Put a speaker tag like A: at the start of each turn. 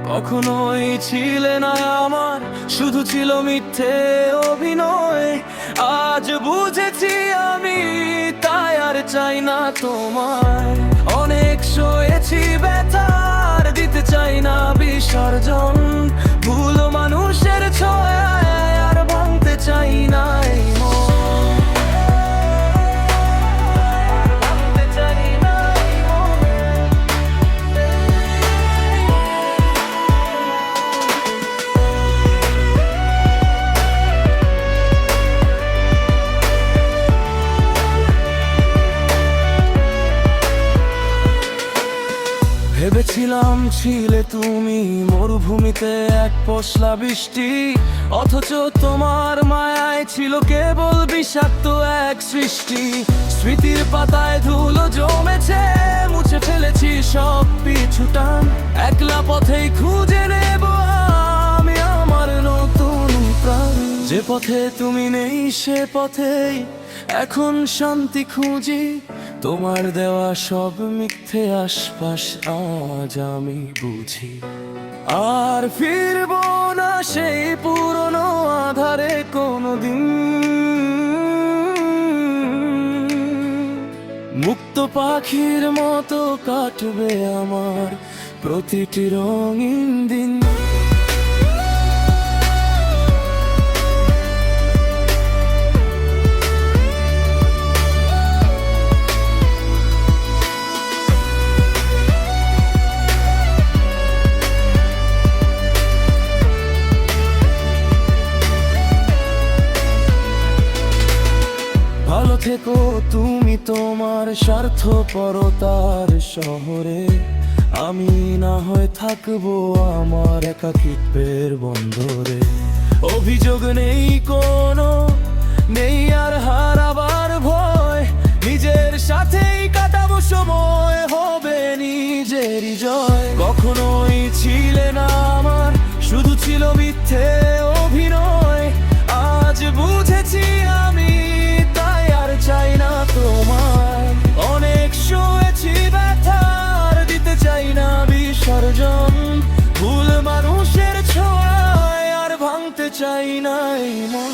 A: কখনোই ছিলে না আমার, শুধু ছিল মিথ্যে অভিনয়। আজ বুঝেছি আমি, তাই আর চাই না তোমায়। অনেক সয়েছি ব্যথার, দিতে চাই না বিসর্জন। ভুল মানুষের ছোঁয়ায় আর ভাঙতে চাই না এই মন। ভেবেছিলাম ছিলে তুমি মরুভূমিতে এক পশলা বৃষ্টি, অথচ তোমার মায়ায় ছিল কেবল বিষাক্ত এক সৃষ্টি। স্মৃতির পাতায় ধুলো জমেছে, মুছে ফেলেছি সব পিছুটান। একলা পথেই খুঁজে নেব আমি আমার নতুন প্রাণ। যে পথে তুমি নেই সে পথেই এখন শান্তি খুঁজি। তোমার দেওয়া সব মিথ্যে আশপাশ আজ আমি বুঝি। আর ফিরব না সেই পুরনো আধারে কোনোদিন। মুক্ত পাখির মতো কাটবে আমার প্রতিটি রঙিন দিন। ভালো থেকো তুমি তোমার স্বার্থপরতার শহরে। আমি না হয় থাকবো আমার একাকিত্বের বন্দরে। অভিযোগ নেই কোনো, নেই আর হারাবার ভয়। নিজের সাথেই কাটাবো সময়, হবে নিজেরই জয়। কখনোই ছিলে না আমার, শুধু ছিল মিথ্যে অভিনয়। আজ বুঝেছি আমি, তাই আর চাই না তোমায়। অনেক সয়েছি ব্যথার, দিতে চাই না বিসর্জন। ভুল মানুষের ছোঁয়ায় আর ভাঙতে চাই না এই মন।